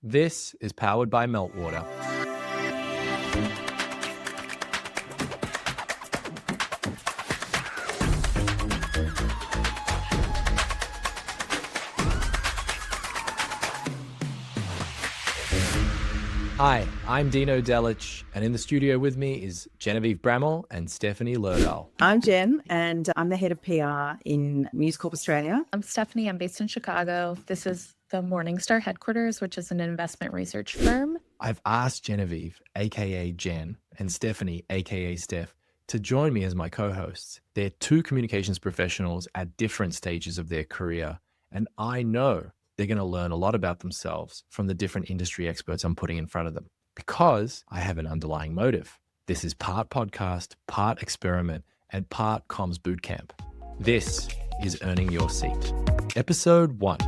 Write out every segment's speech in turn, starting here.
This is powered by Meltwater. Hi, I'm Dino Delich, and in the studio with me is Genevieve Bramall and Stephanie Lerdahl. I'm Jen, and I'm the head of PR in News Corp Australia. I'm Stephanie. I'm based in Chicago. This is the Morningstar headquarters, which is an investment research firm. I've asked Genevieve, aka Jen, and Stephanie, aka Steph, to join me as my co-hosts. They're two communications professionals at different stages of their career, and I know they're going to learn a lot about themselves from the different industry experts I'm putting in front of them, because I have an underlying motive. This is part podcast, part experiment, and part comms bootcamp. This is Earning Your Seat. Episode 1.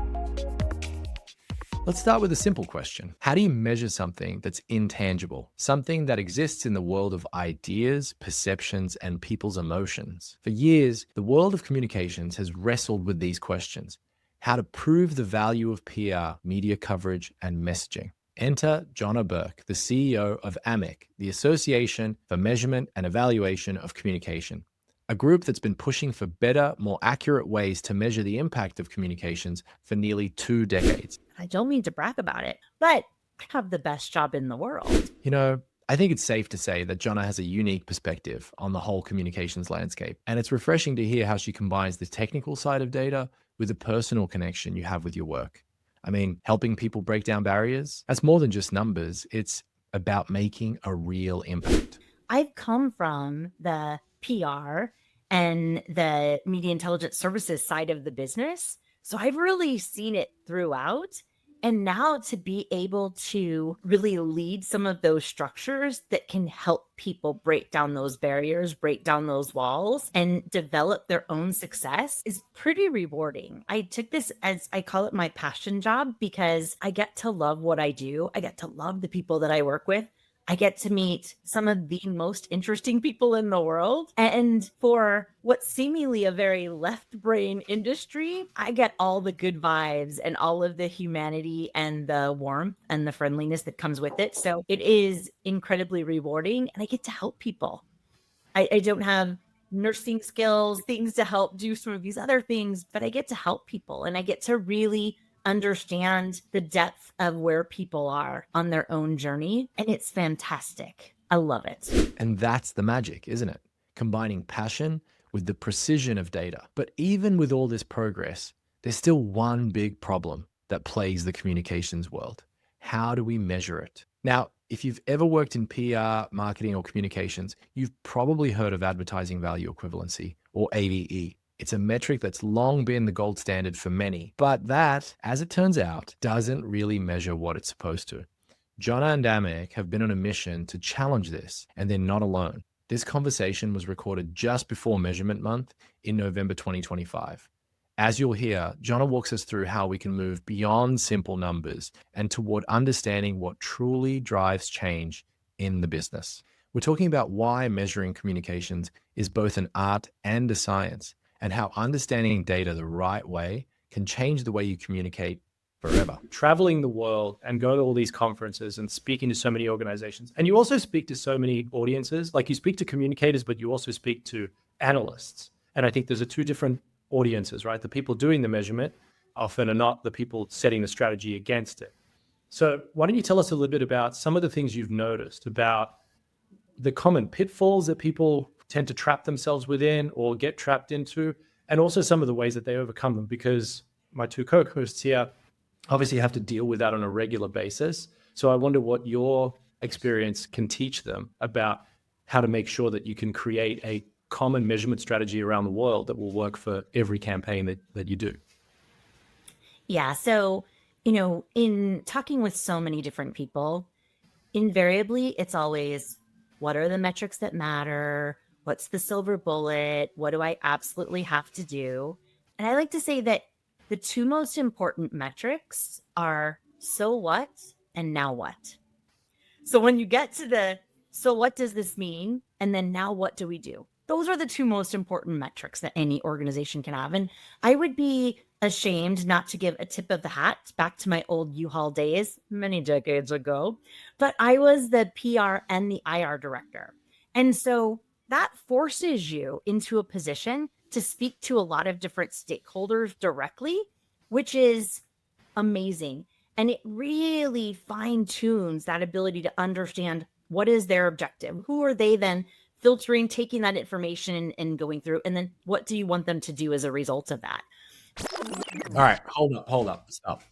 Let's start with a simple question. How do you measure something that's intangible, something that exists in the world of ideas, perceptions, and people's emotions? For years, the world of communications has wrestled with these questions. How to prove the value of PR, media coverage, and messaging. Enter Johna Burke, the CEO of AMEC, the Association for Measurement and Evaluation of Communication, a group that's been pushing for better, more accurate ways to measure the impact of communications for nearly 2 decades. I don't mean to brag about it, but I have the best job in the world. You know, I think it's safe to say that Johna has a unique perspective on the whole communications landscape, and it's refreshing to hear how she combines the technical side of data with the personal connection you have with your work. I mean, helping people break down barriers, that's more than just numbers. It's about making a real impact. I've come from the PR and the media intelligence services side of the business, so I've really seen it throughout. And now to be able to really lead some of those structures that can help people break down those barriers, break down those walls, and develop their own success is pretty rewarding. I took this as, I call it my passion job, because I get to love what I do. I get to love the people that I work with. I get to meet some of the most interesting people in the world. And for what's seemingly a very left brain industry, I get all the good vibes and all of the humanity and the warmth and the friendliness that comes with it. So it is incredibly rewarding, and I get to help people. I don't have nursing skills, things to help do some of these other things, but I get to help people, and I get to really understand the depth of where people are on their own journey. And it's fantastic. I love it. And that's the magic, isn't it? Combining passion with the precision of data. But even with all this progress, there's still one big problem that plagues the communications world. How do we measure it? Now, if you've ever worked in PR, marketing, or communications, you've probably heard of Advertising Value Equivalency, or AVE. It's a metric that's long been the gold standard for many, but that, as it turns out, doesn't really measure what it's supposed to. Johna and AMEC have been on a mission to challenge this, and they're not alone. This conversation was recorded just before Measurement Month in November 2025. As you'll hear, Johna walks us through how we can move beyond simple numbers and toward understanding what truly drives change in the business. We're talking about why measuring communications is both an art and a science, and how understanding data the right way can change the way you communicate forever. Traveling the world and go to all these conferences and speaking to so many organizations. And you also speak to so many audiences, like you speak to communicators, but you also speak to analysts. And I think there's 2 different audiences, right? The people doing the measurement often are not the people setting the strategy against it. So why don't you tell us a little bit about some of the things you've noticed about the common pitfalls that people tend to trap themselves within or get trapped into, and also some of the ways that they overcome them, because my 2 co-hosts here obviously have to deal with that on a regular basis. So I wonder what your experience can teach them about how to make sure that you can create a common measurement strategy around the world that will work for every campaign that you do. Yeah. So, in talking with so many different people, invariably, it's always, what are the metrics that matter? What's the silver bullet? What do I absolutely have to do? And I like to say that the 2 most important metrics are so what and now what. So when you get to the, so what does this mean? And then now what do we do? Those are the 2 most important metrics that any organization can have. And I would be ashamed not to give a tip of the hat back to my old U-Haul days many decades ago, but I was the PR and the IR director. And so that forces you into a position to speak to a lot of different stakeholders directly, which is amazing. And it really fine tunes that ability to understand what is their objective. Who are they then filtering, taking that information and going through? And then what do you want them to do as a result of that? All right, hold up, stop.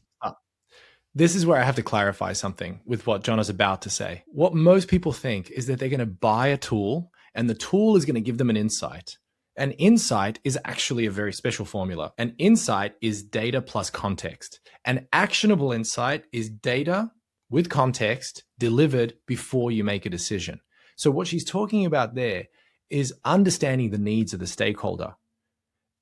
This is where I have to clarify something with what John is about to say. What most people think is that they're going to buy a tool and the tool is going to give them an insight. An insight is actually a very special formula. An insight is data plus context. An actionable insight is data with context delivered before you make a decision. So what she's talking about there is understanding the needs of the stakeholder.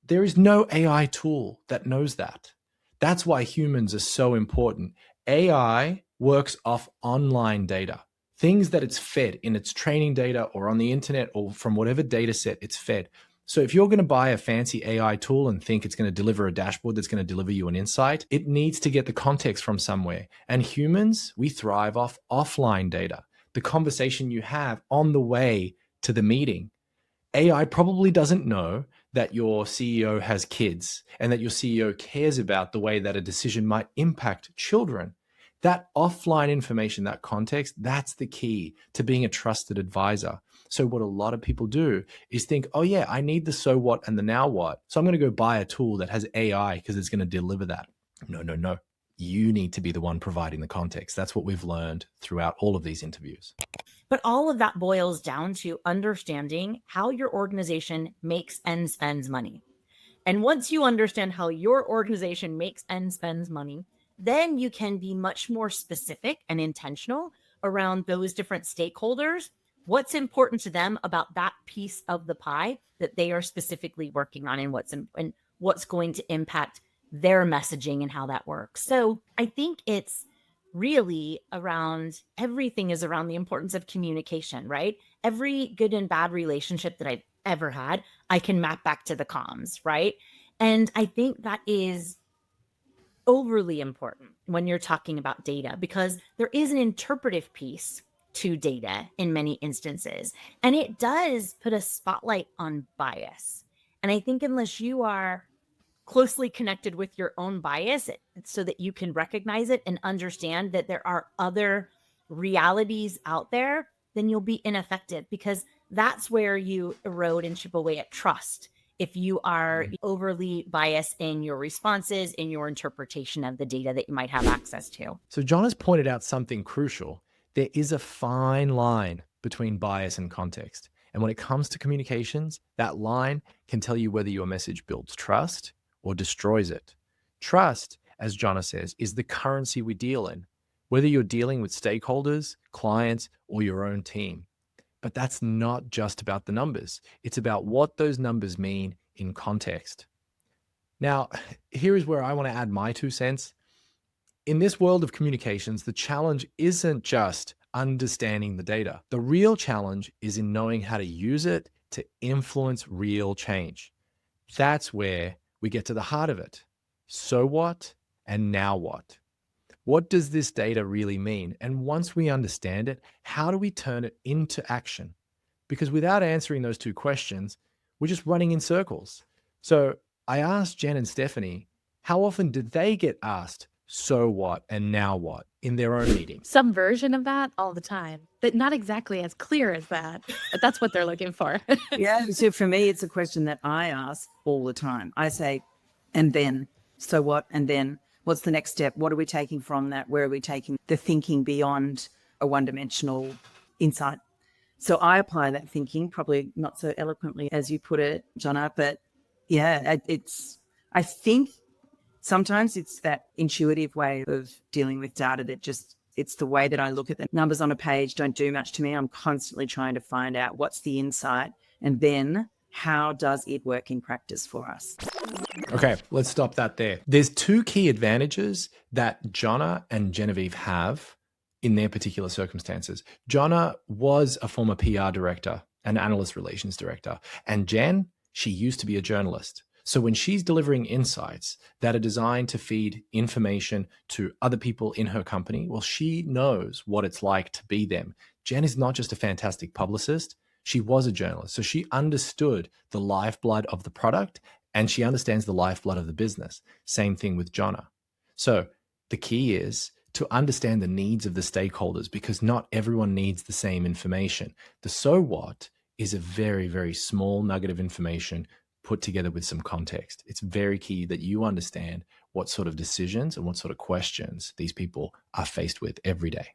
There is no AI tool that knows that. That's why humans are so important. AI works off online data, things that it's fed in its training data or on the internet or from whatever data set it's fed. So if you're going to buy a fancy AI tool and think it's going to deliver a dashboard that's going to deliver you an insight, it needs to get the context from somewhere. And humans, we thrive off offline data, the conversation you have on the way to the meeting. AI probably doesn't know that your CEO has kids and that your CEO cares about the way that a decision might impact children. That offline information, that context, that's the key to being a trusted advisor. So what a lot of people do is think, oh yeah, I need the so what and the now what. So I'm going to go buy a tool that has AI because it's going to deliver that. No. You need to be the one providing the context. That's what we've learned throughout all of these interviews. But all of that boils down to understanding how your organization makes and spends money. And once you understand how your organization makes and spends money, then you can be much more specific and intentional around those different stakeholders, what's important to them about that piece of the pie that they are specifically working on, and what's going to impact their messaging and how that works. So I think it's really around, everything is around the importance of communication, right? Every good and bad relationship that I've ever had, I can map back to the comms, right? And I think that is overly important when you're talking about data, because there is an interpretive piece to data in many instances, and it does put a spotlight on bias. And I think unless you are closely connected with your own bias so that you can recognize it and understand that there are other realities out there, then you'll be ineffective, because that's where you erode and chip away at trust. If you are overly biased in your responses, in your interpretation of the data that you might have access to. So John has pointed out something crucial. There is a fine line between bias and context. And when it comes to communications, that line can tell you whether your message builds trust or destroys it. Trust, as Johna says, is the currency we deal in, whether you're dealing with stakeholders, clients, or your own team. But that's not just about the numbers. It's about what those numbers mean in context. Now, here is where I want to add my 2 cents. In this world of communications, the challenge isn't just understanding the data. The real challenge is in knowing how to use it to influence real change. That's where we get to the heart of it. So what and now what? What does this data really mean? And once we understand it, how do we turn it into action? Because without answering those 2 questions, we're just running in circles. So I asked Jen and Stephanie, how often did they get asked, so what and now what, in their own meetings? Some version of that all the time, but not exactly as clear as that, but that's what they're looking for. Yeah, so for me, it's a question that I ask all the time. I say, and then, so what? And then, what's the next step? What are we taking from that? Where are we taking the thinking beyond a one-dimensional insight? So I apply that thinking, probably not so eloquently as you put it, Johna, but yeah, I think sometimes it's that intuitive way of dealing with data that just, it's the way that I look at the numbers on a page don't do much to me. I'm constantly trying to find out what's the insight and then how does it work in practice for us? Okay, let's stop that there. There's 2 key advantages that Johna and Genevieve have in their particular circumstances. Johna was a former PR director and analyst relations director, and Jen, she used to be a journalist. So when she's delivering insights that are designed to feed information to other people in her company, well, she knows what it's like to be them. Jen is not just a fantastic publicist. She was a journalist. So she understood the lifeblood of the product and she understands the lifeblood of the business. Same thing with Johna. So the key is to understand the needs of the stakeholders because not everyone needs the same information. The so what is a very, very small nugget of information put together with some context. It's very key that you understand what sort of decisions and what sort of questions these people are faced with every day.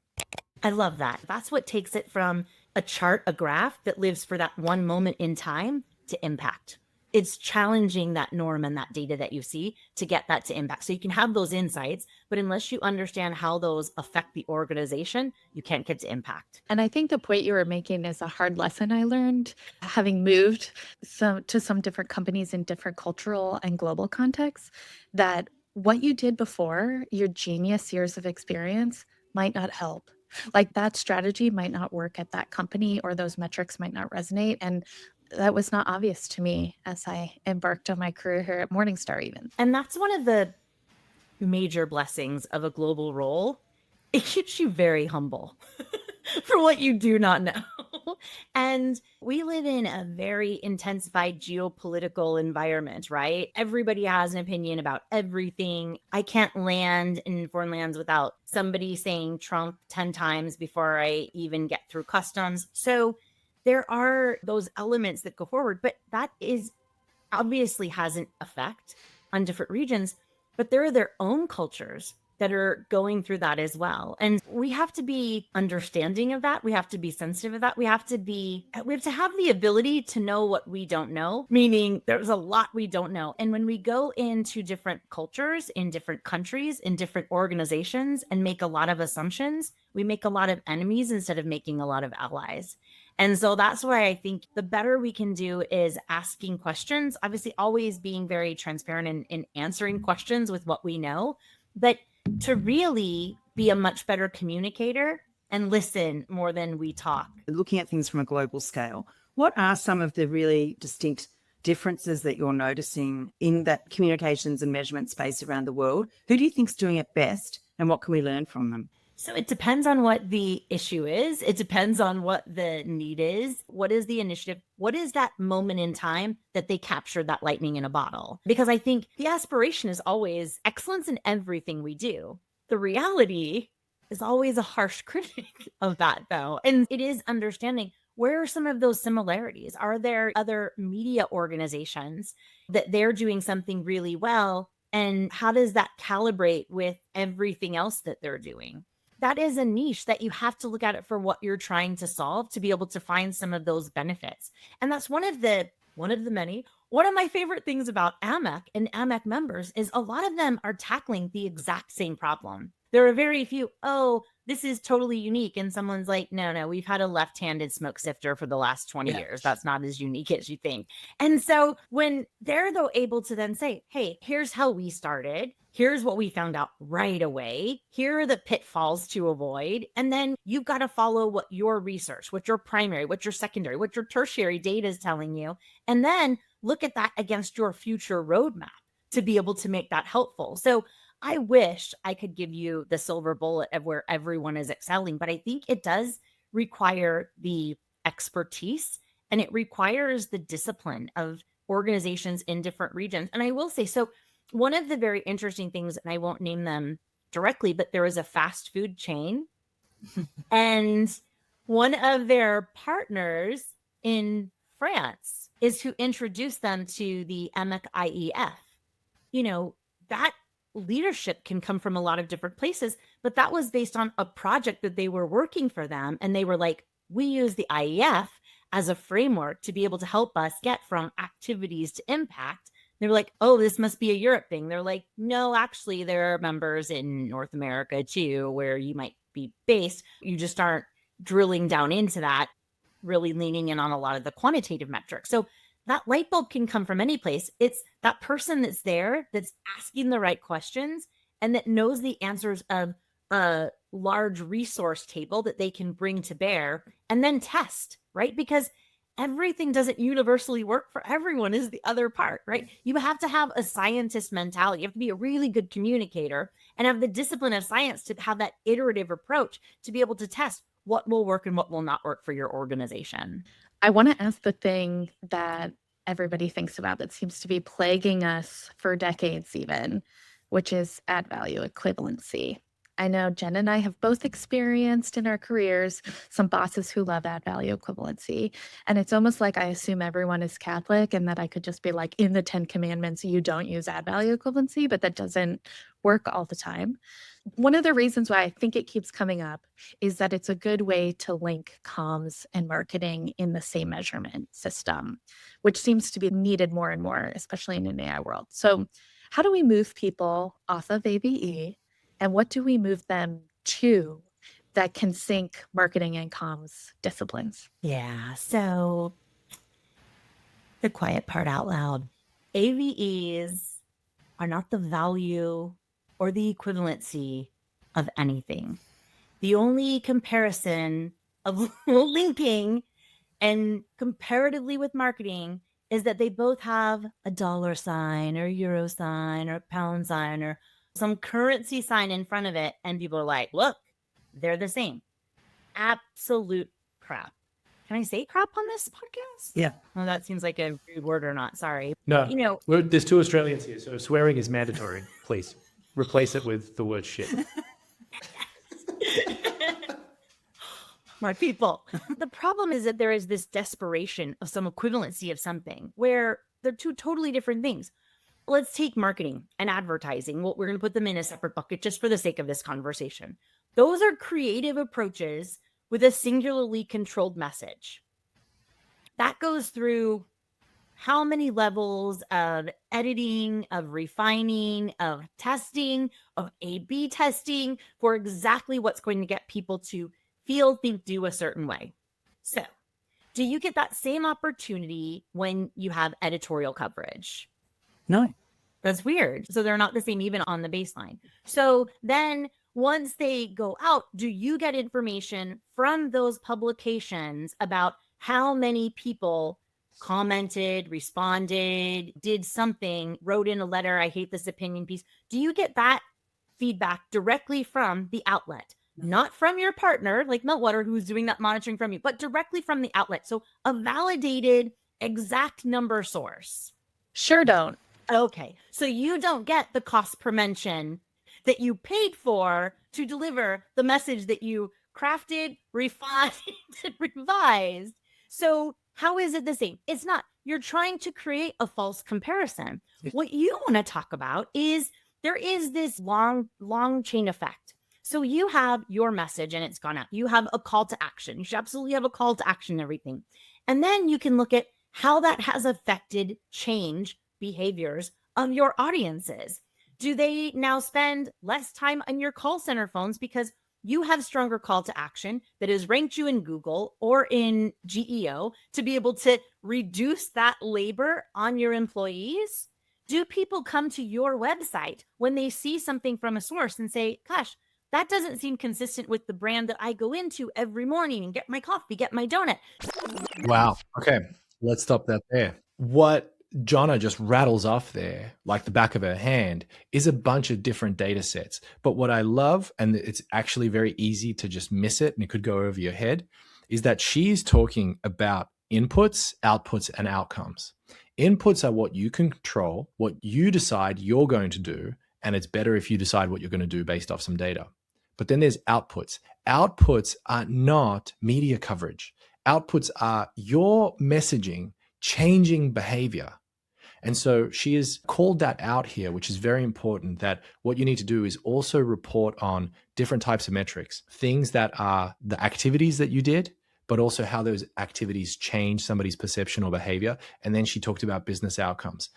I love that. That's what takes it from a chart, a graph that lives for that one moment in time to impact. It's challenging that norm and that data that you see to get that to impact. So you can have those insights, but unless you understand how those affect the organization, you can't get to impact. And I think the point you were making is a hard lesson I learned having moved to some different companies in different cultural and global contexts, that what you did before, your genius years of experience, might not help. Like that strategy might not work at that company or those metrics might not resonate. And that was not obvious to me as I embarked on my career here at Morningstar even. And that's one of the major blessings of a global role. It keeps you very humble for what you do not know. And we live in a very intensified geopolitical environment, right? Everybody has an opinion about everything. I can't land in foreign lands without somebody saying Trump 10 times before I even get through customs. So there are those elements that go forward, but that is obviously has an effect on different regions, but there are their own cultures that are going through that as well. And we have to be understanding of that. We have to be sensitive of that. We have to have the ability to know what we don't know, meaning there's a lot we don't know. And when we go into different cultures, in different countries, in different organizations, and make a lot of assumptions, we make a lot of enemies instead of making a lot of allies. And so that's why I think the better we can do is asking questions, obviously always being very transparent in answering questions with what we know, but to really be a much better communicator and listen more than we talk. Looking at things from a global scale, what are some of the really distinct differences that you're noticing in that communications and measurement space around the world? Who do you think's doing it best and what can we learn from them? So it depends on what the issue is. It depends on what the need is. What is the initiative? What is that moment in time that they captured that lightning in a bottle? Because I think the aspiration is always excellence in everything we do. The reality is always a harsh critic of that, though. And it is understanding where are some of those similarities? Are there other media organizations that they're doing something really well? And how does that calibrate with everything else that they're doing? That is a niche that you have to look at it for what you're trying to solve to be able to find some of those benefits. And that's one of my favorite things about AMEC and AMEC members is a lot of them are tackling the exact same problem. There are very few, this is totally unique. And someone's like, no, we've had a left-handed smoke sifter for the last 20 years. That's not as unique as you think. And so when they're though able to then say, hey, here's how we started. Here's what we found out right away. Here are the pitfalls to avoid. And then you've got to follow what your research, what your primary, what your secondary, what your tertiary data is telling you. And then look at that against your future roadmap to be able to make that helpful. So I wish I could give you the silver bullet of where everyone is excelling, but I think it does require the expertise and it requires the discipline of organizations in different regions. And I will say, so one of the very interesting things, and I won't name them directly, but there was a fast food chain and one of their partners in France is who introduced them to the AMEC IEF. You know, that leadership can come from a lot of different places, but that was based on a project that they were working for them. And they were like, we use the IEF as a framework to be able to help us get from activities to impact. They were like, oh, this must be a Europe thing. They're like, no, actually, there are members in North America too, where you might be based. You just aren't drilling down into that, really leaning in on a lot of the quantitative metrics. So that light bulb can come from any place. It's that person that's there, that's asking the right questions and that knows the answers of a large resource table that they can bring to bear and then test, right? Because everything doesn't universally work for everyone is the other part, right? You have to have a scientist mentality. You have to be a really good communicator and have the discipline of science to have that iterative approach to be able to test what will work and what will not work for your organization. I want to ask the thing that everybody thinks about that seems to be plaguing us for decades even, which is add value equivalency. I know Jen and I have both experienced in our careers some bosses who love add value equivalency. And it's almost like I assume everyone is Catholic and that I could just be like, in the 10 Commandments, you don't use add value equivalency, but that doesn't work all the time. One of the reasons why I think it keeps coming up is that it's a good way to link comms and marketing in the same measurement system, which seems to be needed more and more, especially in an AI world. So how do we move people off of AVE and what do we move them to that can sync marketing and comms disciplines? Yeah. So the quiet part out loud. AVEs are not the value or the equivalency of anything. The only comparison of linking and comparatively with marketing is that they both have a dollar sign or euro sign or pound sign or some currency sign in front of it. And people are like, look, they're the same. Absolute crap. Can I say crap on this podcast? Yeah. Well, that seems like a rude word or not. Sorry. No, You know, there's 2 Australians here, so swearing is mandatory. Please replace it with the word shit. my people. The problem is that there is this desperation of some equivalency of something where they're two totally different things. Let's take marketing and advertising. Well, we're going to put them in a separate bucket just for the sake of this conversation. Those are creative approaches with a singularly controlled message. That goes through how many levels of editing, of refining, of testing, of A/B testing for exactly what's going to get people to feel, think, do a certain way. So, do you get that same opportunity when you have editorial coverage? No. That's weird. So they're not the same even on the baseline. So then once they go out, do you get information from those publications about how many people commented, responded, did something, wrote in a letter, I hate this opinion piece? Do you get that feedback directly from the outlet? Not from your partner like Meltwater, who's doing that monitoring from you, but directly from the outlet. So a validated exact number source. Sure don't. Okay, so you don't get the cost per mention that you paid for to deliver the message that you crafted, refined, and revised. So how is it the same? It's not. You're trying to create a false comparison. What you want to talk about is there is this long chain effect. So you have your message and it's gone out. You have a call to action. You should absolutely have a call to action and everything. And then you can look at how that has affected change behaviors of your audiences. Do they now spend less time on your call center phones because you have stronger call to action that has ranked you in Google or in GEO to be able to reduce that labor on your employees? Do people come to your website when they see something from a source and say, gosh, that doesn't seem consistent with the brand that I go into every morning and get my coffee, get my donut? Wow. Okay. Let's stop that there. What Johna just rattles off there, like the back of her hand, is a bunch of different data sets. But what I love, and it's actually very easy to just miss it and it could go over your head, is that she's talking about inputs, outputs, and outcomes. Inputs are what you control, what you decide you're going to do, and it's better if you decide what you're going to do based off some data. But then there's outputs. Outputs are not media coverage. Outputs are your messaging changing behavior. And so she has called that out here, which is very important, that what you need to do is also report on different types of metrics, things that are the activities that you did, but also how those activities change somebody's perception or behavior. And then she talked about business outcomes.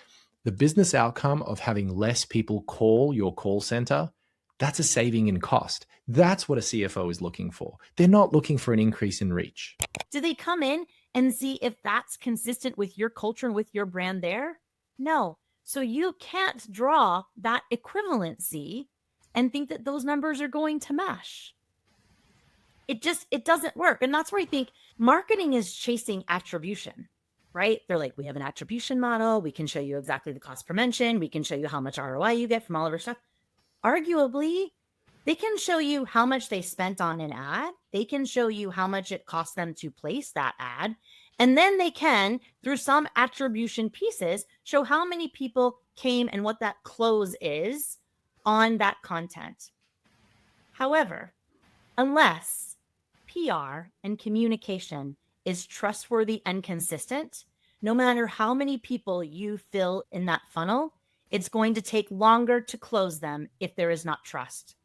The business outcome of having less people call your call center, that's a saving in cost. That's what a CFO is looking for. They're not looking for an increase in reach. Do they come in and see if that's consistent with your culture and with your brand there? No. So you can't draw that equivalency and think that those numbers are going to mesh. it doesn't work. And that's where I think marketing is chasing attribution, right? They're like, we have an attribution model. We can show you exactly the cost per mention. We can show you how much ROI you get from all of our stuff. Arguably, they can show you how much they spent on an ad. They can show you how much it cost them to place that ad. And then they can, through some attribution pieces, show how many people came and what that close is on that content. However, unless PR and communication is trustworthy and consistent, no matter how many people you fill in that funnel, it's going to take longer to close them if there is not trust.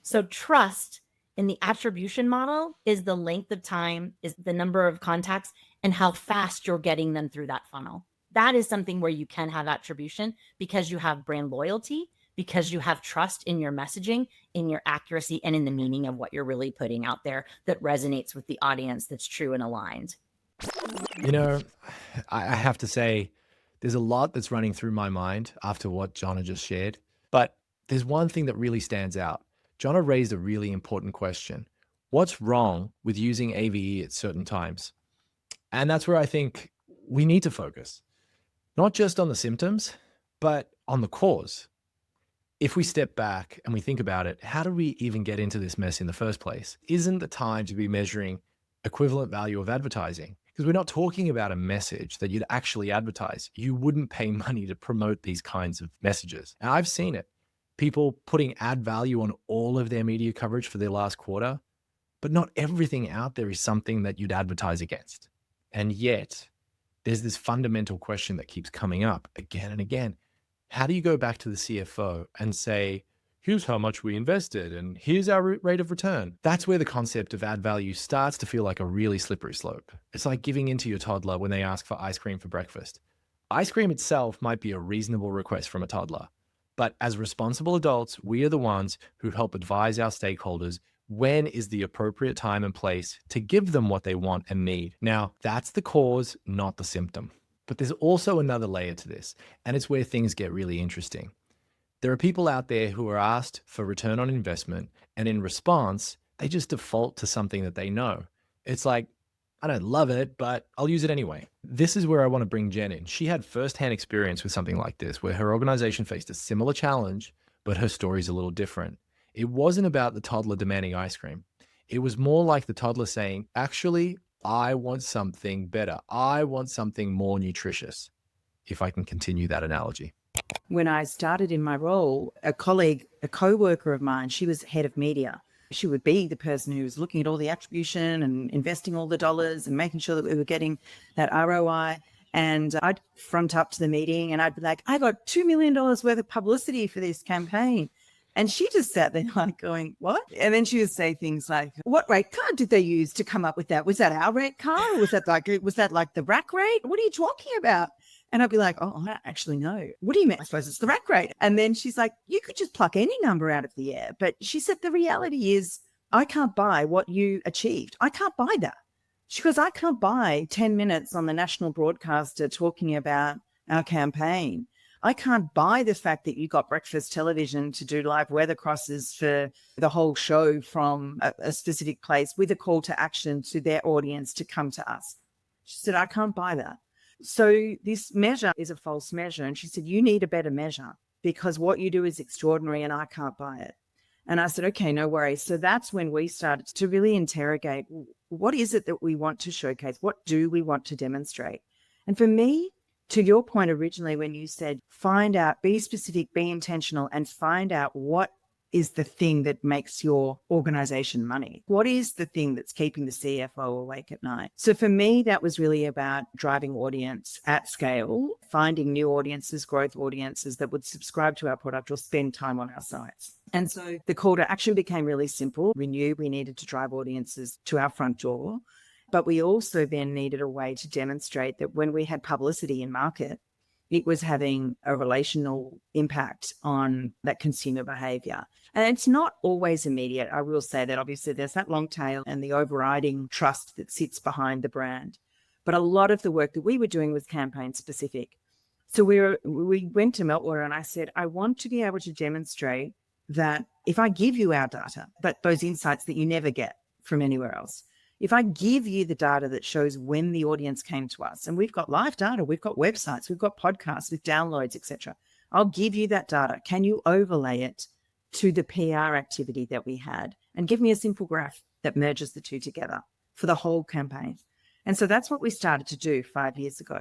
So trust in the attribution model is the length of time, is the number of contacts, and how fast you're getting them through that funnel. That is something where you can have attribution because you have brand loyalty, because you have trust in your messaging, in your accuracy, and in the meaning of what you're really putting out there that resonates with the audience that's true and aligned. You know, I have to say, there's a lot that's running through my mind after what Johna just shared, but there's one thing that really stands out. Johna raised a really important question. What's wrong with using AVE at certain times? And that's where I think we need to focus, not just on the symptoms, but on the cause. If we step back and we think about it, how do we even get into this mess in the first place? Isn't the time to be measuring equivalent value of advertising? Because we're not talking about a message that you'd actually advertise. You wouldn't pay money to promote these kinds of messages. And I've seen it. People putting ad value on all of their media coverage for their last quarter, but not everything out there is something that you'd advertise against. And yet, there's this fundamental question that keeps coming up again and again. How do you go back to the CFO and say, here's how much we invested and here's our rate of return? That's where the concept of ad value starts to feel like a really slippery slope. It's like giving in to your toddler when they ask for ice cream for breakfast. Ice cream itself might be a reasonable request from a toddler, but as responsible adults, we are the ones who help advise our stakeholders when is the appropriate time and place to give them what they want and need. Now, that's the cause, not the symptom. But there's also another layer to this, and it's where things get really interesting. There are people out there who are asked for return on investment, and in response, they just default to something that they know. It's like, I don't love it, but I'll use it anyway. This is where I want to bring Jen in. She had firsthand experience with something like this, where her organization faced a similar challenge, but her story's a little different. It wasn't about the toddler demanding ice cream. It was more like the toddler saying, actually, I want something better. I want something more nutritious, if I can continue that analogy. When I started in my role, a colleague, a co-worker of mine, she was head of media. She would be the person who was looking at all the attribution and investing all the dollars and making sure that we were getting that ROI. And I'd front up to the meeting and I'd be like, I got $2 million worth of publicity for this campaign. And she just sat there like going, what? And then she would say things like, what rate card did they use to come up with that? Was that our rate card? Or was that like the rack rate? What are you talking about? And I'd be like, oh, I don't actually know. What do you mean? I suppose it's the rack rate. And then she's like, you could just pluck any number out of the air. But she said, the reality is I can't buy what you achieved. I can't buy that. She goes, I can't buy 10 minutes on the national broadcaster talking about our campaign. I can't buy the fact that you got breakfast television to do live weather crosses for the whole show from a specific place with a call to action to their audience to come to us. She said, I can't buy that. So this measure is a false measure. And she said, you need a better measure because what you do is extraordinary and I can't buy it. And I said, okay, no worries. So that's when we started to really interrogate, what is it that we want to showcase? What do we want to demonstrate? And for me, to your point originally, when you said, find out, be specific, be intentional, and find out what is the thing that makes your organization money. What is the thing that's keeping the CFO awake at night? So for me, that was really about driving audience at scale, finding new audiences, growth audiences that would subscribe to our product or spend time on our sites. And so the call to action became really simple. We knew we needed to drive audiences to our front door. But we also then needed a way to demonstrate that when we had publicity in market, it was having a relational impact on that consumer behavior. And it's not always immediate. I will say that obviously there's that long tail and the overriding trust that sits behind the brand. But a lot of the work that we were doing was campaign specific. So we went to Meltwater and I said, I want to be able to demonstrate that if I give you our data, but those insights that you never get from anywhere else. If I give you the data that shows when the audience came to us, and we've got live data, we've got websites, we've got podcasts with downloads, etc. I'll give you that data. Can you overlay it to the PR activity that we had and give me a simple graph that merges the two together for the whole campaign? And so that's what we started to do 5 years ago.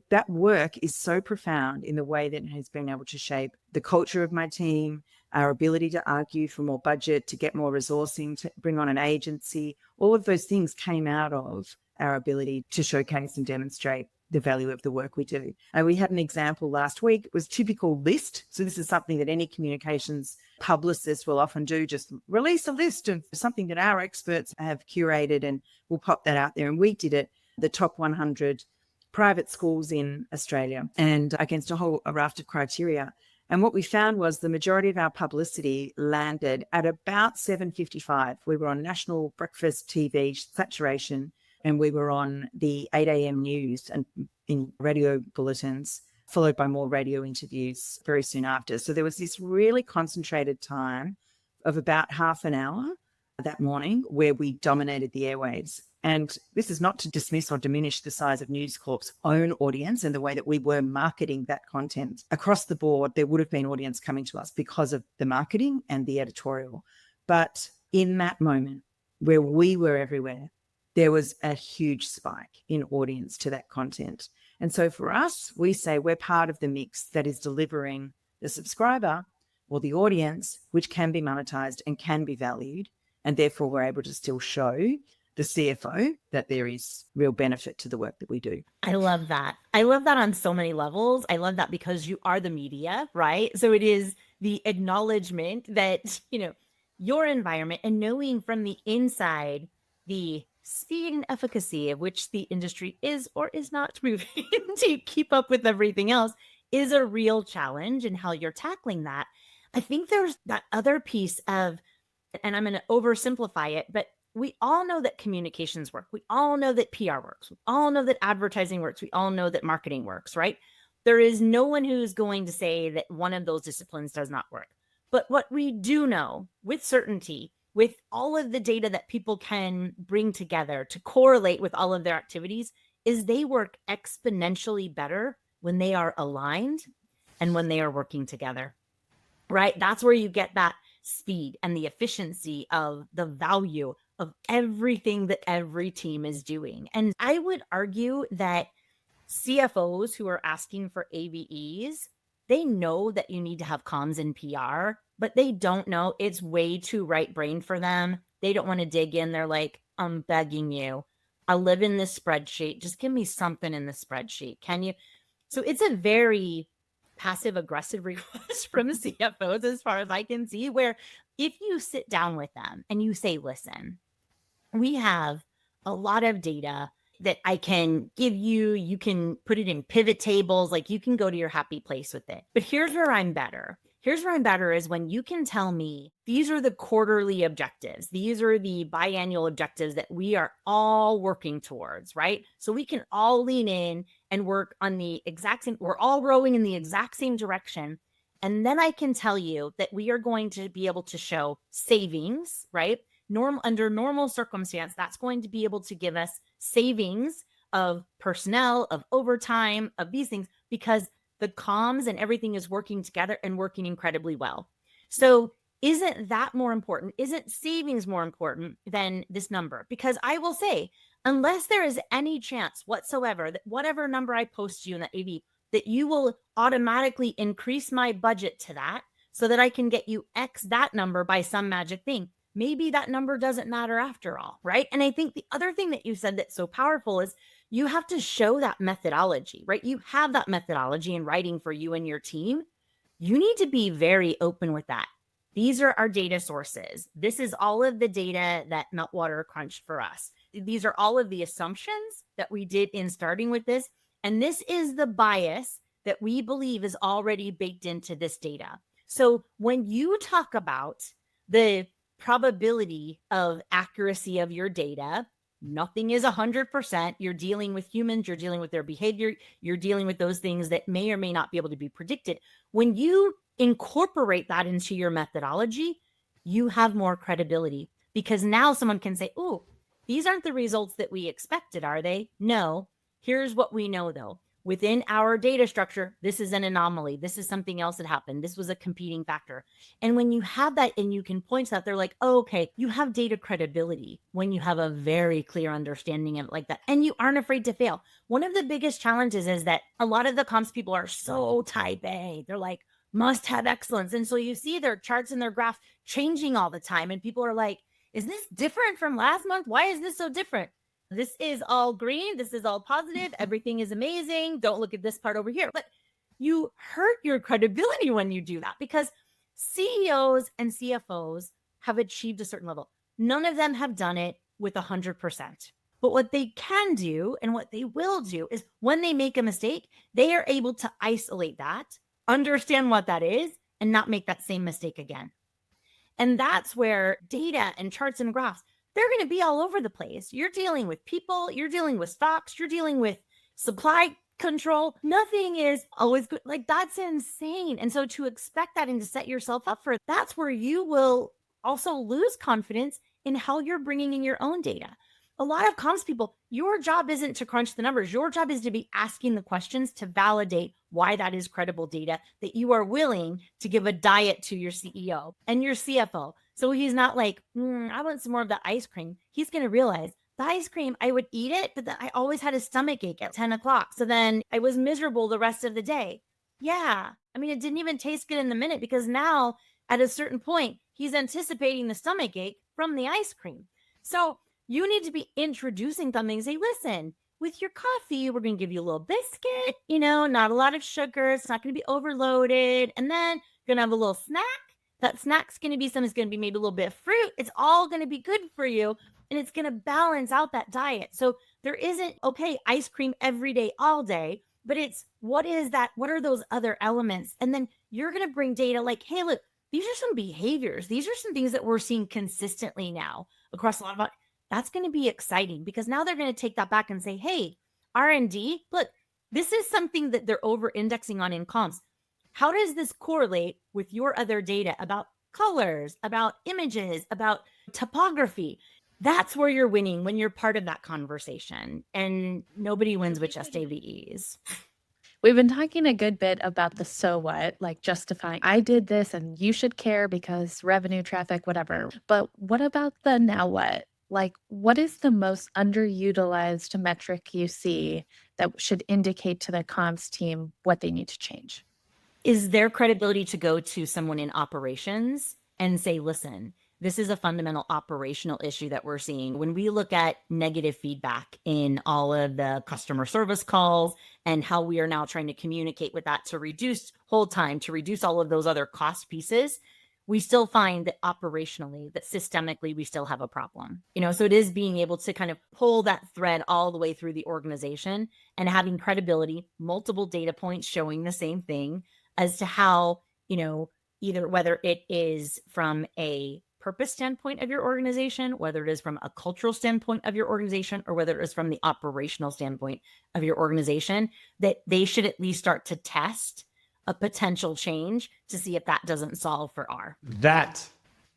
That work is so profound in the way that it has been able to shape the culture of my team, our ability to argue for more budget, to get more resourcing, to bring on an agency. All of those things came out of our ability to showcase and demonstrate the value of the work we do. And we had an example last week. It was typical list. So this is something that any communications publicist will often do, just release a list of something that our experts have curated, and we'll pop that out there. And we did it, the top 100 private schools in Australia, and against a raft of criteria. And what we found was the majority of our publicity landed at about 7:55. We were on national breakfast TV saturation, and we were on the 8 a.m. news and in radio bulletins, followed by more radio interviews very soon after. So there was this really concentrated time of about half an hour that morning where we dominated the airwaves. And this is not to dismiss or diminish the size of News Corp's own audience and the way that we were marketing that content. Across the board, there would have been audience coming to us because of the marketing and the editorial. But in that moment where we were everywhere, there was a huge spike in audience to that content. And so for us, we say we're part of the mix that is delivering the subscriber or the audience, which can be monetized and can be valued. And therefore, we're able to still show the CFO that there is real benefit to the work that we do. I love that. I love that on so many levels. I love that because you are the media, right? So it is the acknowledgement that, your environment, and knowing from the inside the speed and efficacy of which the industry is or is not moving to keep up with everything else is a real challenge, and how you're tackling that. I think there's that other piece of, and I'm going to oversimplify it, but we all know that communications work. We all know that PR works. We all know that advertising works. We all know that marketing works, right? There is no one who's going to say that one of those disciplines does not work. But what we do know with certainty, with all of the data that people can bring together to correlate with all of their activities, is they work exponentially better when they are aligned and when they are working together, right? That's where you get that speed and the efficiency of the value of everything that every team is doing. And I would argue that CFOs who are asking for AVEs, they know that you need to have comms and PR, but they don't know. It's way too right brain for them. They don't want to dig in. They're like, I'm begging you. I live in this spreadsheet. Just give me something in the spreadsheet. Can you? So it's a very passive aggressive request from CFOs as far as I can see, where if you sit down with them and you say, listen, we have a lot of data that I can give you. You can put it in pivot tables, like you can go to your happy place with it. But here's where I'm better. Here's where I'm better is when you can tell me these are the quarterly objectives. These are the biannual objectives that we are all working towards, right? So we can all lean in and work on the exact same, we're all rowing in the exact same direction. And then I can tell you that we are going to be able to show savings, right? Under normal circumstance, that's going to be able to give us savings of personnel, of overtime, of these things, because the comms and everything is working together and working incredibly well. So isn't that more important? Isn't savings more important than this number? Because I will say, unless there is any chance whatsoever that whatever number I post to you in that AV, that you will automatically increase my budget to that so that I can get you X that number by some magic thing. Maybe that number doesn't matter after all, right? And I think the other thing that you said that's so powerful is you have to show that methodology, right? You have that methodology in writing for you and your team. You need to be very open with that. These are our data sources. This is all of the data that Meltwater crunched for us. These are all of the assumptions that we did in starting with this. And this is the bias that we believe is already baked into this data. So when you talk about the probability of accuracy of your data, nothing is 100%. You're dealing with humans, you're dealing with their behavior, you're dealing with those things that may or may not be able to be predicted. When you incorporate that into your methodology, you have more credibility because now someone can say, "Ooh, these aren't the results that we expected, are they? No. Here's what we know though. Within our data structure, this is an anomaly. This is something else that happened. This was a competing factor." And when you have that and you can point to that, they're like, "Oh, okay, you have data credibility when you have a very clear understanding of it like that. And you aren't afraid to fail." One of the biggest challenges is that a lot of the comms people are so type A. They're like, must have excellence. And so you see their charts and their graphs changing all the time. And people are like, is this different from last month? Why is this so different? This is all green. This is all positive. Everything is amazing. Don't look at this part over here. But you hurt your credibility when you do that, because CEOs and CFOs have achieved a certain level. None of them have done it with 100%. But what they can do and what they will do is when they make a mistake, they are able to isolate that, understand what that is, and not make that same mistake again. And that's where data and charts and graphs, they're going to be all over the place. You're dealing with people, you're dealing with stocks, you're dealing with supply control. Nothing is always good. Like, that's insane. And so to expect that and to set yourself up for it, that's where you will also lose confidence in how you're bringing in your own data. A lot of comms people, your job isn't to crunch the numbers. Your job is to be asking the questions to validate why that is credible data that you are willing to give a diet to your CEO and your CFO. So he's not like, I want some more of the ice cream. He's going to realize the ice cream, I would eat it, but then I always had a stomach ache at 10 o'clock. So then I was miserable the rest of the day. Yeah. I mean, it didn't even taste good in the minute, because now at a certain point, he's anticipating the stomach ache from the ice cream. So you need to be introducing something. Say, listen, with your coffee, we're going to give you a little biscuit, not a lot of sugar. It's not going to be overloaded. And then you're going to have a little snack. That snack's going to be something that's going to be maybe a little bit of fruit. It's all going to be good for you. And it's going to balance out that diet. So there isn't, okay, ice cream every day, all day, but it's, what is that? What are those other elements? And then you're going to bring data like, hey, look, these are some behaviors. These are some things that we're seeing consistently now across a lot of, that's going to be exciting, because now they're going to take that back and say, hey, R&D, look, this is something that they're over indexing on in comms. How does this correlate with your other data about colors, about images, about topography? That's where you're winning, when you're part of that conversation. And nobody wins with just AVEs. We've been talking a good bit about the so what, like justifying, I did this and you should care because revenue, traffic, whatever. But what about the now what? Like, what is the most underutilized metric you see that should indicate to the comms team what they need to change? Is their credibility to go to someone in operations and say, listen, this is a fundamental operational issue that we're seeing. When we look at negative feedback in all of the customer service calls and how we are now trying to communicate with that to reduce hold time, to reduce all of those other cost pieces, we still find that operationally, that systemically, we still have a problem. So it is being able to kind of pull that thread all the way through the organization and having credibility, multiple data points showing the same thing as to how, either whether it is from a purpose standpoint of your organization, whether it is from a cultural standpoint of your organization, or whether it is from the operational standpoint of your organization, that they should at least start to test a potential change to see if that doesn't solve for R. That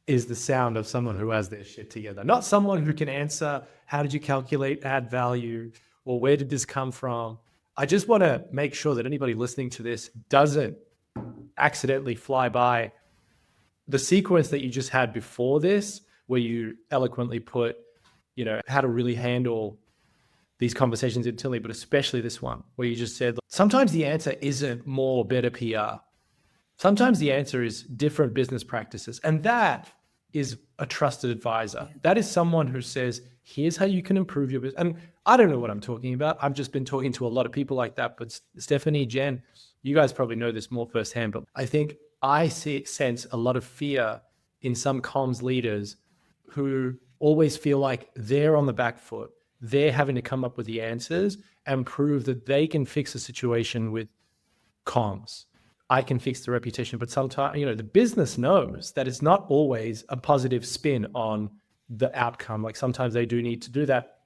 is the sound of someone who has their shit together, not someone who can answer, how did you calculate add value, or where did this come from? I just want to make sure that anybody listening to this doesn't accidentally fly by the sequence that you just had before this, where you eloquently put, how to really handle these conversations internally, but especially this one, where you just said, sometimes the answer isn't more or better PR. Sometimes the answer is different business practices. And that is a trusted advisor. That is someone who says, here's how you can improve your business. And I don't know what I'm talking about. I've just been talking to a lot of people like that. But Stephanie, Jen, you guys probably know this more firsthand, but I think I sense a lot of fear in some comms leaders who always feel like they're on the back foot. They're having to come up with the answers and prove that they can fix a situation with comms. I can fix the reputation, but sometimes, the business knows that it's not always a positive spin on the outcome. Like, sometimes they do need to do that.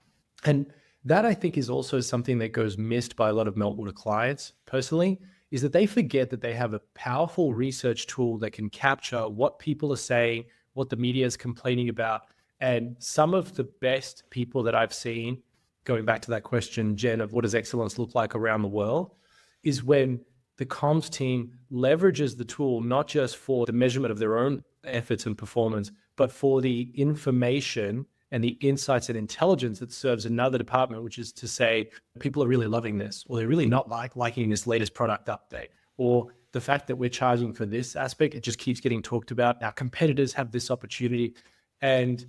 And that, I think, is also something that goes missed by a lot of Meltwater clients personally, is that they forget that they have a powerful research tool that can capture what people are saying, what the media is complaining about, And some of the best people that I've seen, going back to that question, Jen, of what does excellence look like around the world, is when the comms team leverages the tool, not just for the measurement of their own efforts and performance, but for the information and the insights and intelligence that serves another department, which is to say, people are really loving this, or they're really not liking this latest product update, or the fact that we're charging for this aspect, it just keeps getting talked about. Our competitors have this opportunity. And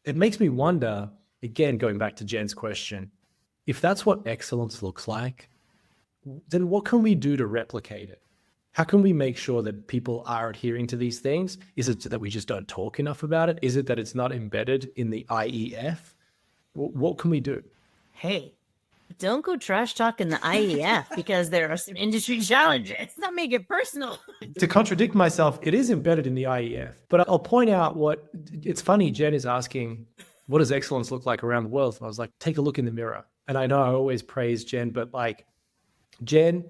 it makes me wonder, again, going back to Jen's question, if that's what excellence looks like, then what can we do to replicate it? How can we make sure that people are adhering to these things? Is it that we just don't talk enough about it? Is it that it's not embedded in the IEF? What can we do? Hey, don't go trash talking the IEF because there are some industry challenges. Let's not make it personal. To contradict myself, it is embedded in the IEF. But I'll point out it's funny, Jen is asking, what does excellence look like around the world? And I was like, take a look in the mirror. And I know I always praise Jen, but like, Jen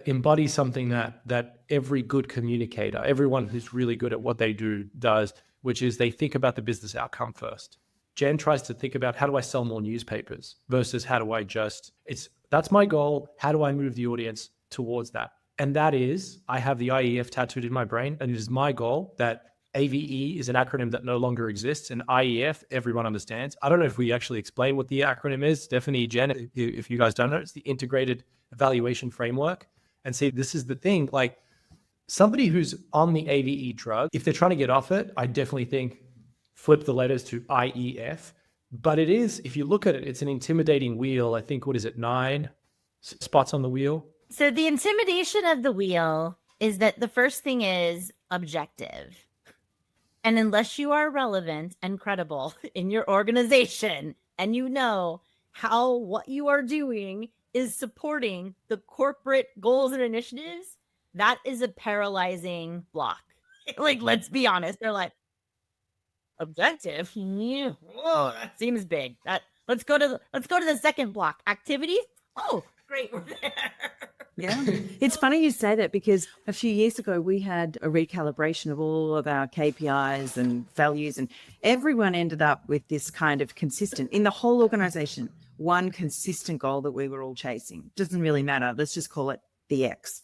embodies something that every good communicator, everyone who's really good at what they do does, which is they think about the business outcome first. Jen tries to think about, how do I sell more newspapers versus how do I that's my goal. How do I move the audience towards that? And that is, I have the IEF tattooed in my brain, and it is my goal that AVE is an acronym that no longer exists, and IEF, everyone understands. I don't know if we actually explain what the acronym is. Stephanie, Jen, if you guys don't know, it's the Integrated Evaluation Framework. And see, this is the thing, like somebody who's on the AVE drug, if they're trying to get off it, I definitely think flip the letters to IEF. But it is, if you look at it, it's an intimidating wheel. I think, 9 spots on the wheel? So the intimidation of the wheel is that the first thing is objective. And unless you are relevant and credible in your organization and you know how what you are doing is supporting the corporate goals and initiatives, that is a paralyzing block. Like, let's be honest. They're like, objective? Yeah. Whoa, that seems big. Let's go to the second block. Activity? Oh, great. We're there. Yeah. It's funny you say that, because a few years ago we had a recalibration of all of our KPIs and values, and everyone ended up with this kind of consistent, in the whole organization, one consistent goal that we were all chasing. Doesn't really matter. Let's just call it the X.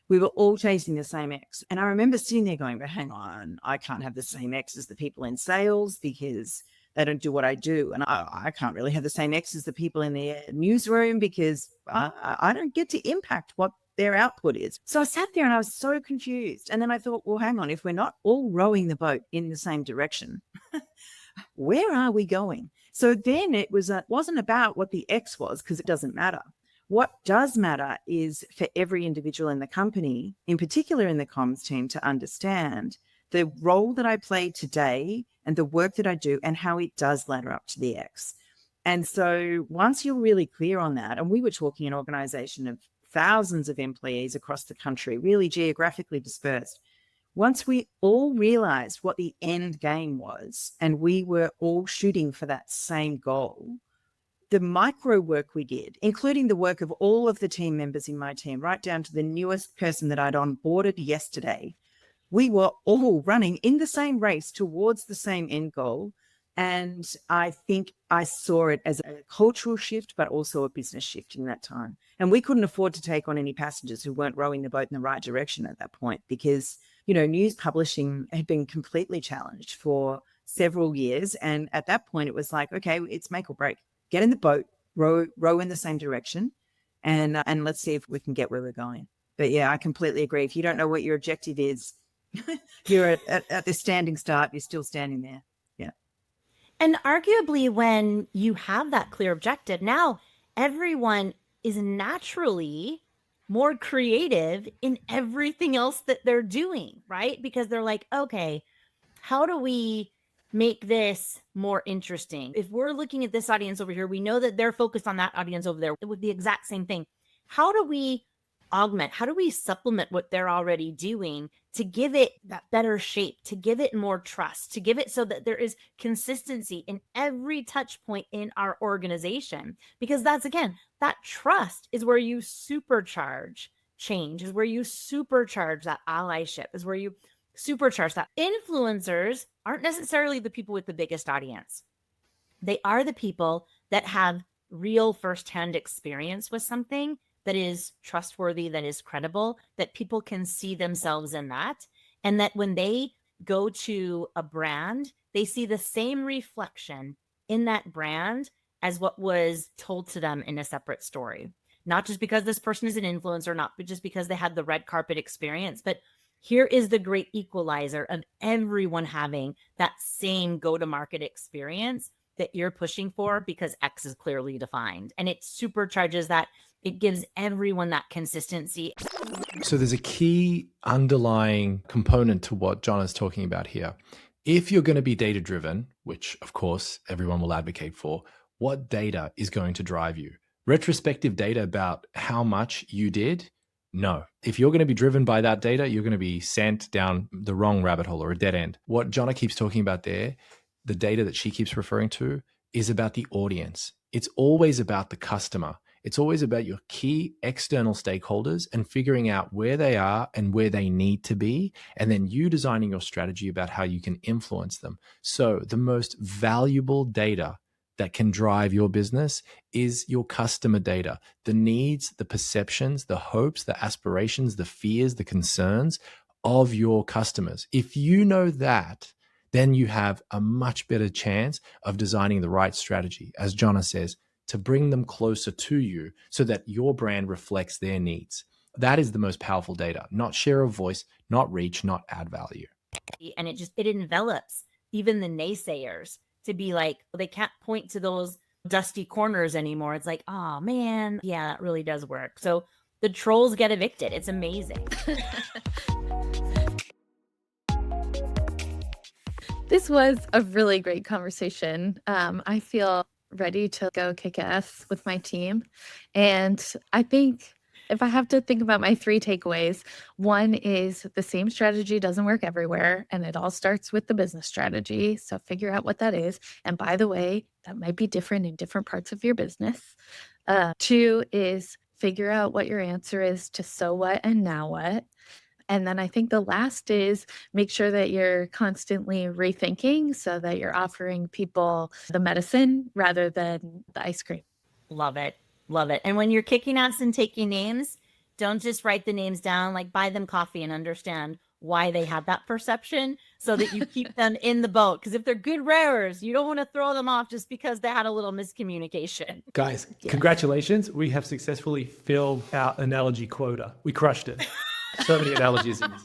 We were all chasing the same X. And I remember sitting there going, but hang on, I can't have the same X as the people in sales because they don't do what I do. And I can't really have the same X as the people in the newsroom because I don't get to impact what their output is. So I sat there and I was so confused. And then I thought, well, hang on, if we're not all rowing the boat in the same direction, where are we going? So then it wasn't about what the X was, because it doesn't matter. What does matter is for every individual in the company, in particular in the comms team, to understand the role that I play today and the work that I do and how it does ladder up to the X. And so once you're really clear on that, and we were talking an organization of thousands of employees across the country, really geographically dispersed. Once we all realized what the end game was, and we were all shooting for that same goal, the micro work we did, including the work of all of the team members in my team, right down to the newest person that I'd onboarded yesterday, we were all running in the same race towards the same end goal. And I think I saw it as a cultural shift, but also a business shift in that time. And we couldn't afford to take on any passengers who weren't rowing the boat in the right direction at that point, because, you know, news publishing had been completely challenged for several years. And at that point, it was like, okay, it's make or break. Get in the boat, row in the same direction, and let's see if we can get where we're going. But yeah, I completely agree. If you don't know what your objective is, you're at the standing start, you're still standing there. Yeah. And arguably, when you have that clear objective, now everyone is naturally more creative in everything else that they're doing, right? Because they're like, okay, how do we make this more interesting? If we're looking at this audience over here, we know that they're focused on that audience over there with the exact same thing. How do we augment? How do we supplement what they're already doing to give it that better shape, to give it more trust, to give it so that there is consistency in every touch point in our organization? Because that's, again, that trust is where you supercharge change, is where you supercharge that allyship, is where you supercharge that. Influencers aren't necessarily the people with the biggest audience. They are the people that have real firsthand experience with something that is trustworthy, that is credible, that people can see themselves in that. And that when they go to a brand, they see the same reflection in that brand as what was told to them in a separate story. Not just because this person is an influencer, not just because they had the red carpet experience, but here is the great equalizer of everyone having that same go-to-market experience that you're pushing for because X is clearly defined. And it supercharges that. It gives everyone that consistency. So there's a key underlying component to what John is talking about here. If you're going to be data-driven, which of course everyone will advocate for, what data is going to drive you? Retrospective data about how much you did? No. If you're going to be driven by that data, you're going to be sent down the wrong rabbit hole or a dead end. What Johna keeps talking about there, the data that she keeps referring to, is about the audience. It's always about the customer. It's always about your key external stakeholders and figuring out where they are and where they need to be, and then you designing your strategy about how you can influence them. So the most valuable data that can drive your business is your customer data, the needs, the perceptions, the hopes, the aspirations, the fears, the concerns of your customers. If you know that, then you have a much better chance of designing the right strategy, as Johna says, to bring them closer to you so that your brand reflects their needs. That is the most powerful data, not share of voice, not reach, not add value. And it envelops even the naysayers to be like, they can't point to those dusty corners anymore. It's like, oh man, yeah, that really does work. So the trolls get evicted. It's amazing. This was a really great conversation. I feel ready to go kick ass with my team. And I think if I have to think about my 3 takeaways, one is the same strategy doesn't work everywhere, and it all starts with the business strategy. So figure out what that is. And by the way, that might be different in different parts of your business. 2 is figure out what your answer is to so what and now what. And then I think the last is make sure that you're constantly rethinking so that you're offering people the medicine rather than the ice cream. Love it. Love it. And when you're kicking ass and taking names, don't just write the names down, like buy them coffee and understand why they had that perception so that you keep them in the boat. Because if they're good rarers, you don't want to throw them off just because they had a little miscommunication. Guys, congratulations. We have successfully filled our analogy quota. We crushed it. So many analogies in this.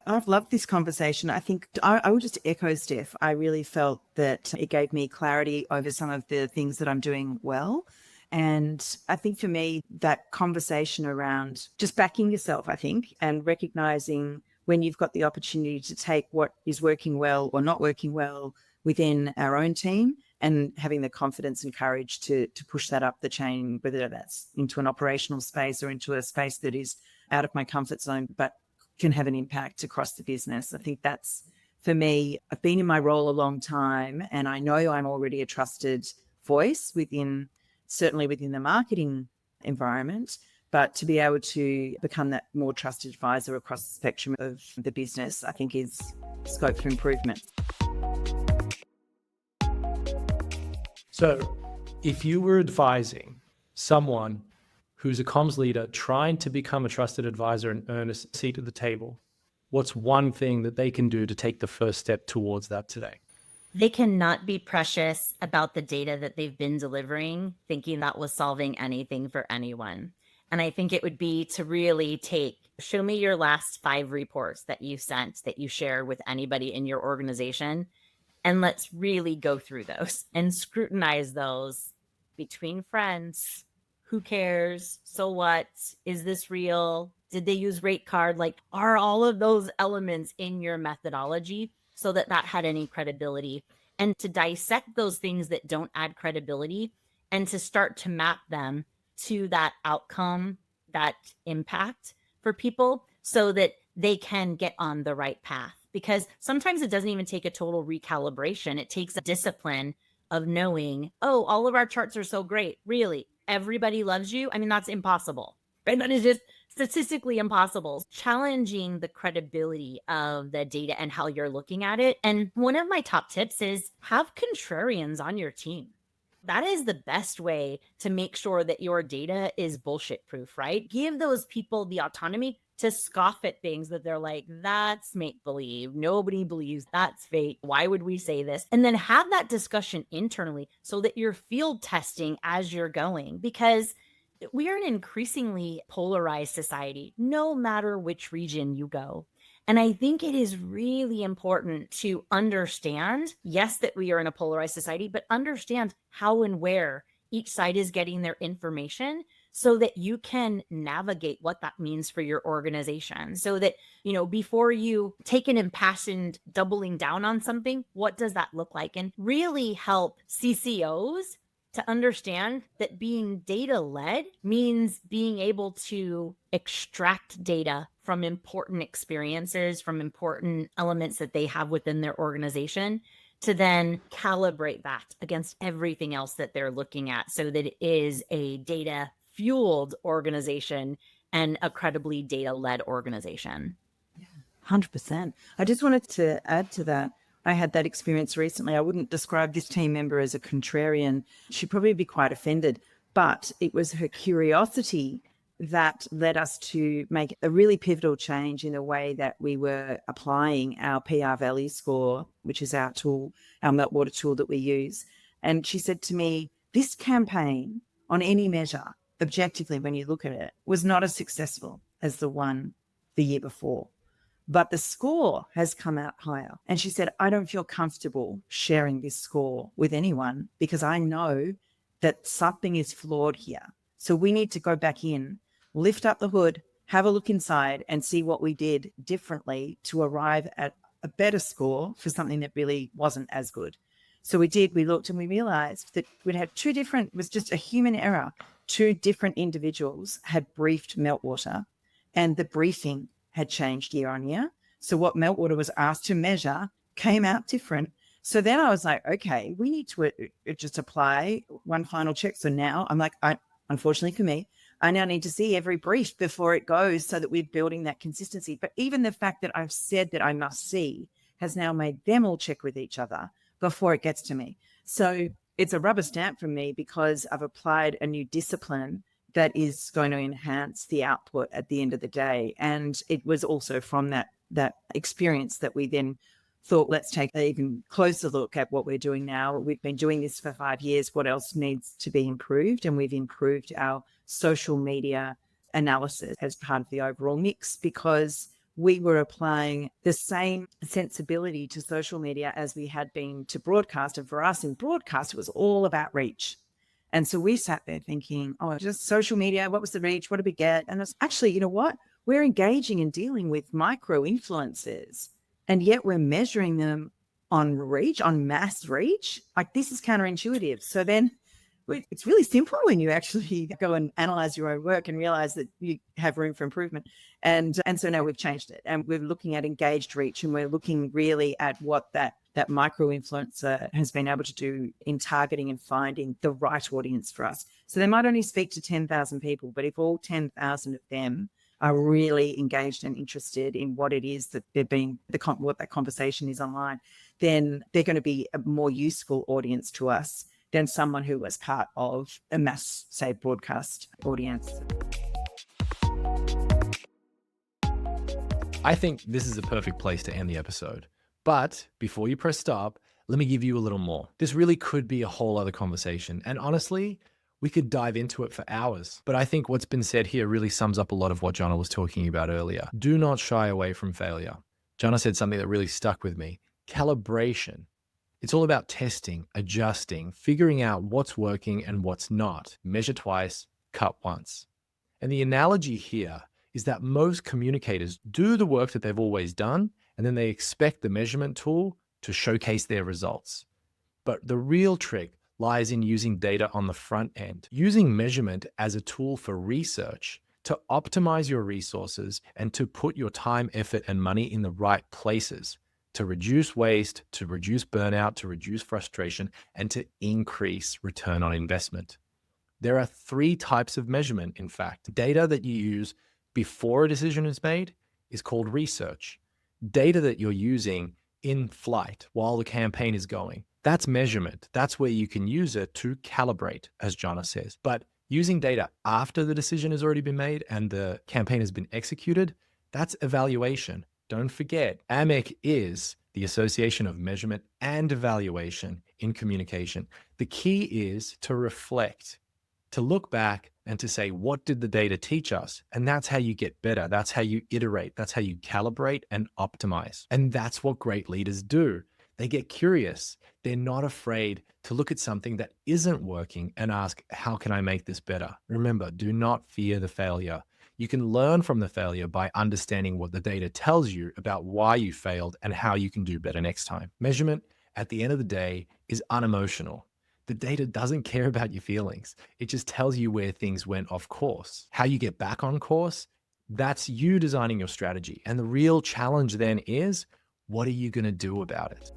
I've loved this conversation. I think I would just echo Steph. I really felt that it gave me clarity over some of the things that I'm doing well. And I think for me, that conversation around just backing yourself, I think, and recognizing when you've got the opportunity to take what is working well or not working well within our own team and having the confidence and courage to push that up the chain, whether that's into an operational space or into a space that is out of my comfort zone, but can have an impact across the business. I think that's, for me, I've been in my role a long time and I know I'm already a trusted voice certainly within the marketing environment, but to be able to become that more trusted advisor across the spectrum of the business, I think is scope for improvement. So if you were advising someone who's a comms leader trying to become a trusted advisor and earn a seat at the table, what's one thing that they can do to take the first step towards that today? They cannot be precious about the data that they've been delivering, thinking that was solving anything for anyone. And I think it would be to really show me your last 5 reports that you sent, that you shared with anybody in your organization. And let's really go through those and scrutinize those between friends. Who cares? So what? Is this real? Did they use rate card? Like, are all of those elements in your methodology so that had any credibility? And to dissect those things that don't add credibility and to start to map them to that outcome, that impact for people so that they can get on the right path. Because sometimes it doesn't even take a total recalibration. It takes a discipline of knowing, oh, all of our charts are so great. Really? Everybody loves you? I mean, that's impossible. Right? That is just statistically impossible, challenging the credibility of the data and how you're looking at it. And one of my top tips is have contrarians on your team. That is the best way to make sure that your data is bullshit proof, right? Give those people the autonomy to scoff at things that they're like, that's make believe. Nobody believes that's fake. Why would we say this? And then have that discussion internally so that you're field testing as you're going, because we are an increasingly polarized society, no matter which region you go. And I think it is really important to understand, yes, that we are in a polarized society, but understand how and where each side is getting their information so that you can navigate what that means for your organization. So that, before you take an impassioned doubling down on something, what does that look like? And really help CCOs to understand that being data-led means being able to extract data from important experiences, from important elements that they have within their organization, to then calibrate that against everything else that they're looking at so that it is a data-fueled organization and a credibly data-led organization. 100%. I just wanted to add to that. I had that experience recently. I wouldn't describe this team member as a contrarian. She'd probably be quite offended, but it was her curiosity that led us to make a really pivotal change in the way that we were applying our PR value score, which is our tool, our Meltwater tool that we use. And she said to me, this campaign on any measure, objectively, when you look at it, was not as successful as the one the year before. But the score has come out higher. And she said, I don't feel comfortable sharing this score with anyone because I know that something is flawed here. So we need to go back in, lift up the hood, have a look inside and see what we did differently to arrive at a better score for something that really wasn't as good. So we looked and we realized that we'd had it was just a human error. 2 different individuals had briefed Meltwater and the briefing had changed year on year. So what Meltwater was asked to measure came out different. So then I was like, okay, we need to just apply one final check. So now I'm like, unfortunately for me, I now need to see every brief before it goes so that we're building that consistency. But even the fact that I've said that I must see has now made them all check with each other before it gets to me. So it's a rubber stamp for me because I've applied a new discipline that is going to enhance the output at the end of the day. And it was also from that experience that we then thought, let's take an even closer look at what we're doing now. We've been doing this for 5 years. What else needs to be improved? And we've improved our social media analysis as part of the overall mix because we were applying the same sensibility to social media as we had been to broadcast. And for us in broadcast, it was all about reach. And so we sat there thinking, just social media, what was the reach? What did we get? And it's actually, you know what? We're engaging and dealing with micro influencers, and yet we're measuring them on reach, on mass reach. Like, this is counterintuitive. So then it's really simple when you actually go and analyze your own work and realize that you have room for improvement. And so now we've changed it and we're looking at engaged reach, and we're looking really at what that micro influencer has been able to do in targeting and finding the right audience for us. So they might only speak to 10,000 people, but if all 10,000 of them are really engaged and interested in what it is that they're being, what that conversation is online, then they're going to be a more useful audience to us than someone who was part of a mass, say, broadcast audience. I think this is a perfect place to end the episode. But before you press stop, let me give you a little more. This really could be a whole other conversation. And honestly, we could dive into it for hours. But I think what's been said here really sums up a lot of what Johna was talking about earlier. Do not shy away from failure. Johna said something that really stuck with me. Calibration. It's all about testing, adjusting, figuring out what's working and what's not. Measure twice, cut once. And the analogy here is that most communicators do the work that they've always done, and then they expect the measurement tool to showcase their results. But the real trick lies in using data on the front end, using measurement as a tool for research to optimize your resources and to put your time, effort, and money in the right places, to reduce waste, to reduce burnout, to reduce frustration, and to increase return on investment. There are 3 types of measurement, in fact. Data that you use before a decision is made is called research. Data that you're using in flight while the campaign is going, that's measurement. That's where you can use it to calibrate, as Johna says. But using data after the decision has already been made and the campaign has been executed, that's evaluation. Don't forget, AMEC is the Association of Measurement and Evaluation in Communication. The key is to reflect, to look back and to say, what did the data teach us? And that's how you get better. That's how you iterate. That's how you calibrate and optimize. And that's what great leaders do. They get curious. They're not afraid to look at something that isn't working and ask, how can I make this better? Remember, do not fear the failure. You can learn from the failure by understanding what the data tells you about why you failed and how you can do better next time. Measurement, at the end of the day, is unemotional. The data doesn't care about your feelings. It just tells you where things went off course. How you get back on course, that's you designing your strategy. And the real challenge then is, what are you going to do about it?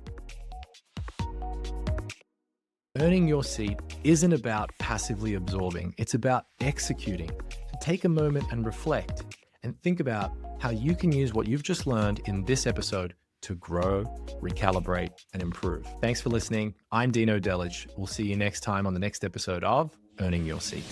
Earning your seat isn't about passively absorbing. It's about executing. So take a moment and reflect and think about how you can use what you've just learned in this episode to grow, recalibrate, and improve. Thanks for listening. I'm Dino Delich. We'll see you next time on the next episode of Earning Your Seat.